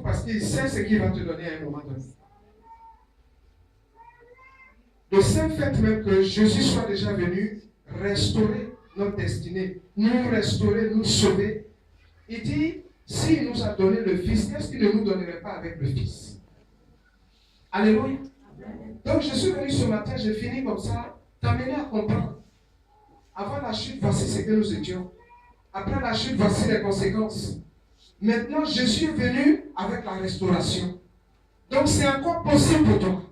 Parce qu'il sait ce qu'il va te donner à un moment donné. Le simple fait même que Jésus soit déjà venu restaurer notre destinée, nous restaurer, nous sauver. Il dit, s'il nous a donné le Fils, qu'est-ce qu'il ne nous donnerait pas avec le Fils? Alléluia. Donc je suis venu ce matin, j'ai fini comme ça, t'amener à comprendre. Avant la chute, voici ce que nous étions. Après la chute, voici les conséquences. Maintenant, Jésus est venu avec la restauration. Donc c'est encore possible pour toi.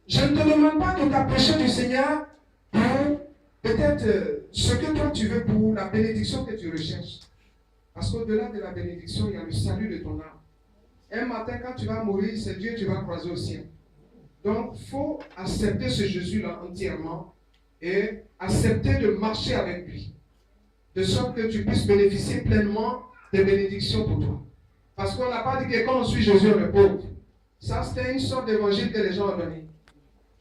Je ne te demande pas de t'approcher du Seigneur pour peut-être ce que toi tu veux pour la bénédiction que tu recherches. Parce qu'au-delà de la bénédiction, il y a le salut de ton âme. Un matin, quand tu vas mourir, c'est Dieu que tu vas croiser au ciel. Donc, il faut accepter ce Jésus-là entièrement et accepter de marcher avec lui. De sorte que tu puisses bénéficier pleinement des bénédictions pour toi. Parce qu'on n'a pas dit que quand on suit Jésus, on est pauvre. Ça, c'était une sorte d'évangile que les gens ont donné.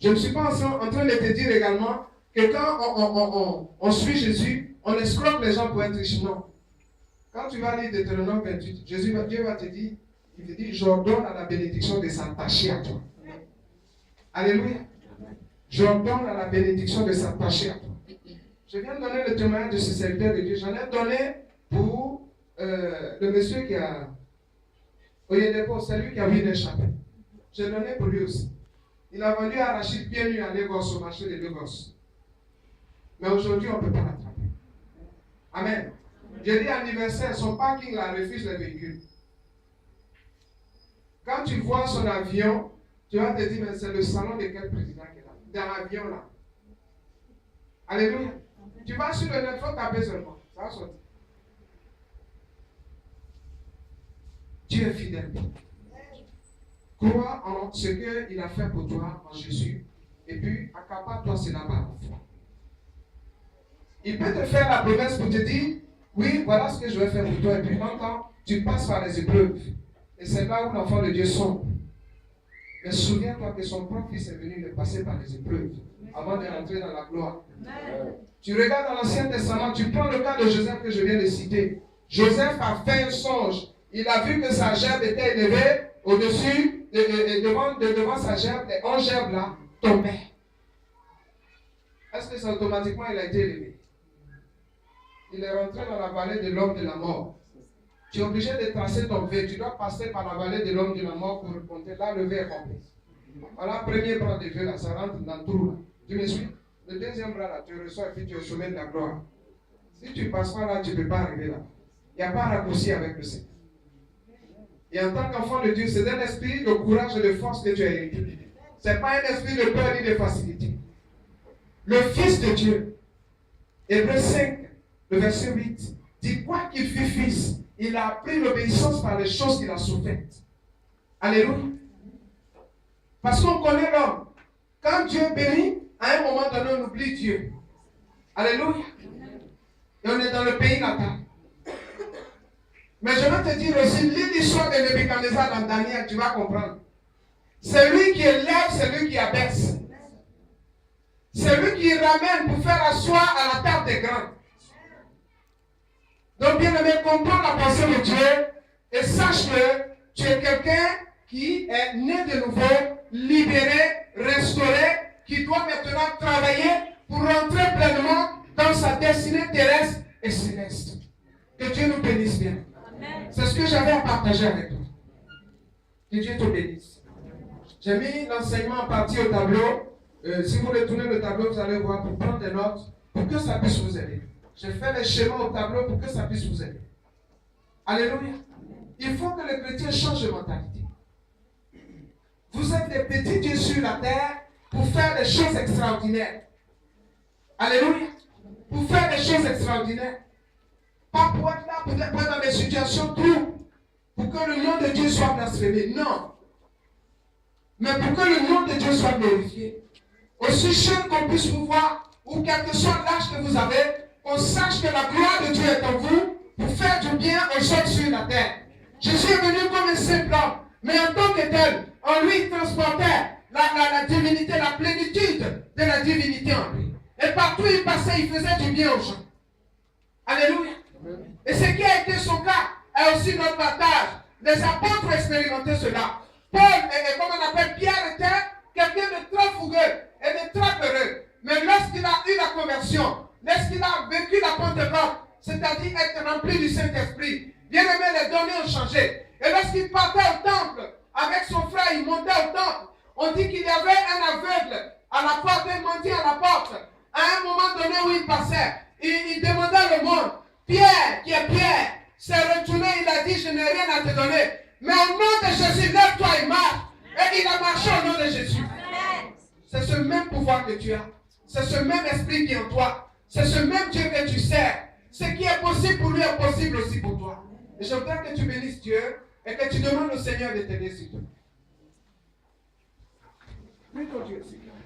Je ne suis pas en train de te dire également que quand on suit Jésus, on escroque les gens pour être riches. Non. Quand tu vas lire Deutéronome 28, Dieu va te dire, il te dit, j'ordonne à la bénédiction de s'attacher à toi. Alléluia. J'ordonne à la bénédiction de s'attacher à toi. Je viens de donner le témoignage de ce serviteur de Dieu. J'en ai donné pour le monsieur qui a... c'est lui qui a vu une échappée. J'ai donné pour lui aussi. Il a vendu arachide pieds nus à Lagos, au marché de Lagos. Mais aujourd'hui, on ne peut pas l'attraper. Amen. J'ai dit anniversaire, son parking là refuse les véhicules. Quand tu vois son avion, tu vas te dire, mais c'est le salon de quel président qui est là? Dans l'avion là. Alléluia. Tu vas sur le net, il faut taper seulement. Ça va sortir. Dieu est fidèle. Crois en ce qu'il a fait pour toi, en Jésus, et puis accapare-toi cela par la foi. Il peut te faire la promesse pour te dire, oui, voilà ce que je vais faire pour toi, et puis longtemps, tu passes par les épreuves. Et c'est là où l'enfant de Dieu sombre. Mais souviens-toi que son propre fils est venu de passer par les épreuves avant de rentrer dans la gloire. Tu regardes dans l'Ancien Testament, tu prends le cas de Joseph que je viens de citer. Joseph a fait un songe. Il a vu que sa gerbe était élevée au-dessus, devant sa gerbe, les 11 gerbes là tombaient. Est-ce que c'est automatiquement il a été élevé? Il est rentré dans la vallée de l'homme de la mort. Tu es obligé de tracer ton V. Tu dois passer par la vallée de l'homme de la mort pour compter. Là, le V est complet. Voilà, premier bras de V là, ça rentre dans le trou là. Tu me suis? Le deuxième bras là, tu reçois et puis tu es au sommet de la gloire. Si tu ne passes pas là, tu ne peux pas arriver là. Il n'y a pas raccourci avec le Seigneur. Et en tant qu'enfant de Dieu, c'est un esprit de courage et de force que tu as hérité. Ce n'est pas un esprit de peur ni de facilité. Le Fils de Dieu, Hébreux 5, le verset 8, dit quoi qu'il fût fils, il a appris l'obéissance par les choses qu'il a souffertes. Alléluia. Parce qu'on connaît l'homme. Quand Dieu bénit, à un moment donné, on oublie Dieu. Alléluia. Et on est dans le pays natal. Mais je vais te dire aussi, lis l'histoire de Nebuchadnezzar dans Daniel, tu vas comprendre. C'est lui qui élève, c'est lui qui abaisse. C'est lui qui ramène pour faire asseoir à la table des grands. Donc, bien aimé, comprends la pensée de Dieu et sache que tu es quelqu'un qui est né de nouveau, libéré, restauré, qui doit maintenant travailler pour rentrer pleinement dans sa destinée terrestre et céleste. Que Dieu nous bénisse bien. C'est ce que j'avais à partager avec toi. Que Dieu te bénisse. J'ai mis l'enseignement en partie au tableau. Si vous retournez le tableau, vous allez voir pour prendre des notes, pour que ça puisse vous aider. J'ai fait les schémas au tableau pour que ça puisse vous aider. Alléluia. Il faut que les chrétiens changent de mentalité. Vous êtes des petits dieux sur la terre pour faire des choses extraordinaires. Alléluia. Pour faire des choses extraordinaires. Pas pour être là, pour être dans des situations troubles, pour que le nom de Dieu soit blasphémé. Non. Mais pour que le nom de Dieu soit glorifié. Aussi cher qu'on puisse vous voir, ou quel que soit l'âge que vous avez, qu'on sache que la gloire de Dieu est en vous pour faire du bien aux gens sur la terre. Jésus est venu comme un simple homme, mais en tant que tel, en lui il transportait la divinité, la plénitude de la divinité en lui. Et partout où il passait, il faisait du bien aux gens. Alléluia. Et ce qui a été son cas est aussi notre partage. Les apôtres expérimentaient cela. Paul, comme on appelle Pierre, était quelqu'un de très fougueux et de très peureux. Mais lorsqu'il a eu la conversion, lorsqu'il a vécu la Pentecôte, c'est-à-dire être rempli du Saint-Esprit, bien aimé, les données ont changé. Et lorsqu'il partait au temple avec son frère, il montait au temple. On dit qu'il y avait un aveugle à la porte, un mendiant à la porte. À un moment donné où il passait, il demandait le monde. Pierre, qui est Pierre, s'est retourné, il a dit, je n'ai rien à te donner. Mais au nom de Jésus, lève-toi et marche. Et il a marché au nom de Jésus. C'est ce même pouvoir que tu as. C'est ce même esprit qui est en toi. C'est ce même Dieu que tu sers. Ce qui est possible pour lui est possible aussi pour toi. Et je voudrais que tu bénisses Dieu et que tu demandes au Seigneur de t'aider, s'il te plaît. Prie ton Dieu, s'il te plaît.